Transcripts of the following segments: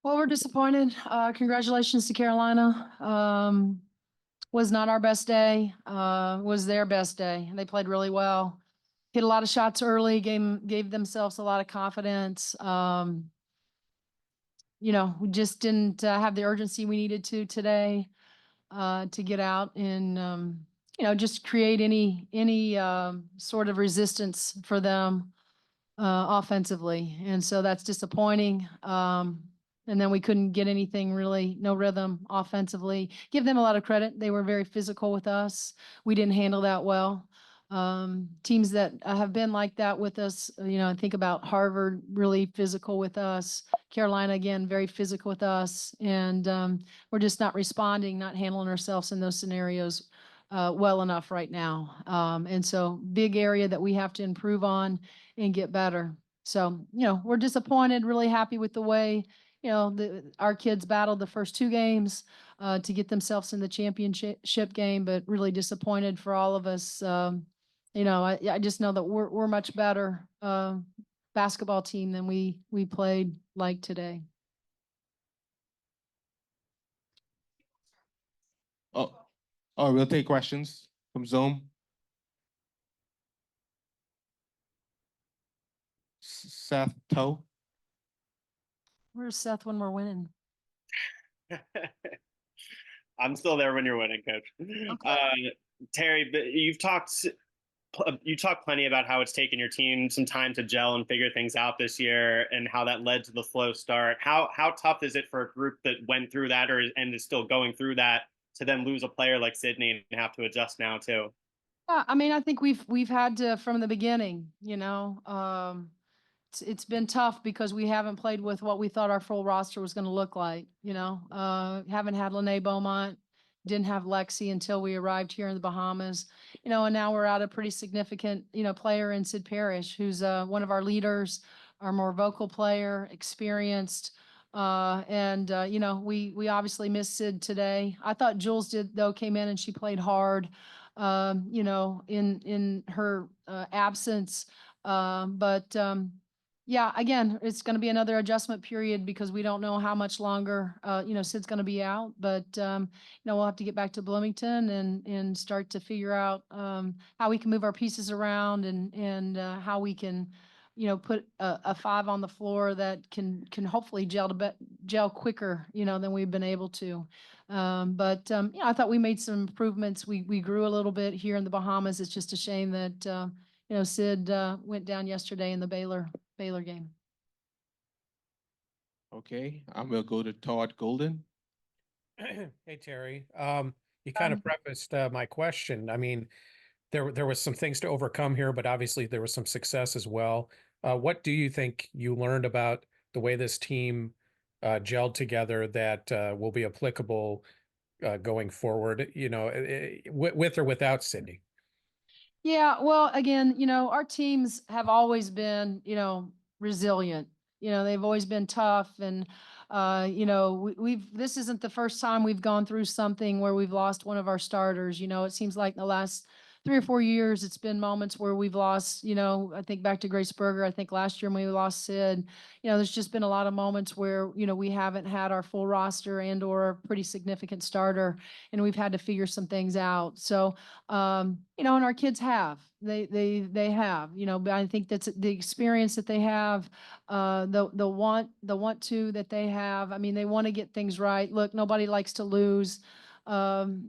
Well, we're disappointed. Congratulations to Carolina. Was not our best day. Was their best day. They played really well. Hit a lot of shots early. Gave themselves a lot of confidence. We just didn't have the urgency we needed to today to get out and just create any sort of resistance for them offensively. And so that's disappointing. And then we couldn't get anything really, no rhythm offensively. Give them a lot of credit. They were very physical with us. We didn't handle that well. Teams that have been like that with us, I think about Harvard, really physical with us. Carolina, again, very physical with us. And we're just not responding, not handling ourselves in those scenarios well enough right now. And so big area that we have to improve on and get better. So, we're disappointed, really happy with the way, our kids battled the first two games to get themselves in the championship game, but really disappointed for all of us. I just know that we're much better basketball team than we played like today. We'll take questions from Zoom. Seth Toe. Where's Seth when we're winning? I'm still there when you're winning, Coach. Okay. Teri, you talked plenty about how it's taken your team some time to gel and figure things out this year, and how that led to the slow start. How tough is it for a group that went through that and is still going through that to then lose a player like Sydney and have to adjust now too? I think we've had to from the beginning. It's been tough because we haven't played with what we thought our full roster was going to look like. Haven't had Lene Beaumont, didn't have Lexi until we arrived here in the Bahamas. And now we're out a pretty significant player in Sid Parrish, who's one of our leaders, our more vocal player, experienced. We obviously missed Sid today. I thought Jules came in and she played hard. In her absence. But yeah, again, it's going to be another adjustment period because we don't know how much longer, Sid's going to be out. But, we'll have to get back to Bloomington and start to figure out how we can move our pieces around and how we can, put a five on the floor that can hopefully gel quicker, than we've been able to. I thought we made some improvements. We grew a little bit here in the Bahamas. It's just a shame that, Sid went down yesterday in the Baylor game. Okay, I'm gonna go to Todd Golden. Hey, Teri. You kind of prefaced my question. I mean, there was some things to overcome here, but obviously there was some success as well. What do you think you learned about the way this team gelled together that will be applicable going forward, with or without Sydney? Yeah, well, again, our teams have always been, resilient. They've always been tough, and this isn't the first time we've gone through something where we've lost one of our starters. It seems like in the last 3 or 4 years, it's been moments where we've lost, I think back to Grace Berger. I think last year when we lost Sid, there's just been a lot of moments where, we haven't had our full roster and or a pretty significant starter, and we've had to figure some things out. So, and our kids they have, but I think that's the experience that they have, the want to that they have. I mean, they want to get things right. Look, nobody likes to lose.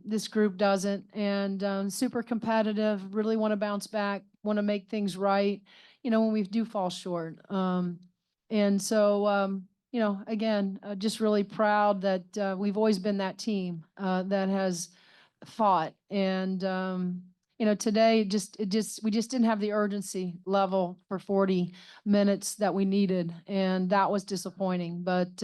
This group doesn't, and super competitive, really want to bounce back, want to make things right, when we do fall short. And so, again, just really proud that we've always been that team that has fought. And today we just didn't have the urgency level for 40 minutes that we needed, and that was disappointing. But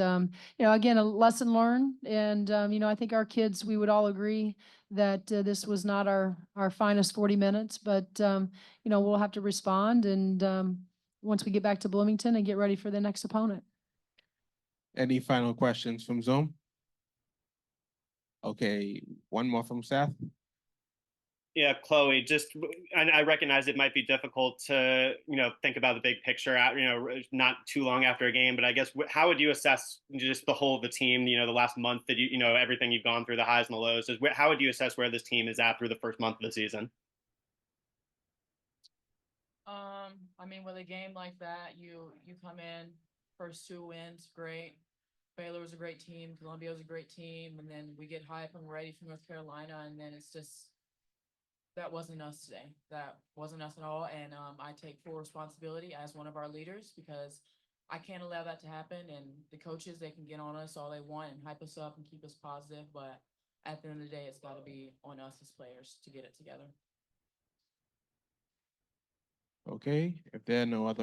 again, a lesson learned, and I think our kids, we would all agree that this was not our finest 40 minutes, but we'll have to respond, and once we get back to Bloomington and get ready for the next opponent. Any final questions from Zoom? Okay, one more from Seth. Yeah, Chloe, and I recognize it might be difficult to, think about the big picture at, not too long after a game, but I guess how would you assess just the whole of the team, the last month that everything you've gone through, the highs and the lows, how would you assess where this team is at through the first month of the season? I mean, with a game like that, you come in, first 2 wins, great. Baylor was a great team, Columbia was a great team, and then we get hype and we're ready for North Carolina, and then it's just that wasn't us today. That wasn't us at all, and I take full responsibility as one of our leaders because I can't allow that to happen. And the coaches, they can get on us all they want and hype us up and keep us positive, but at the end of the day, it's got to be on us as players to get it together. Okay, if there are no other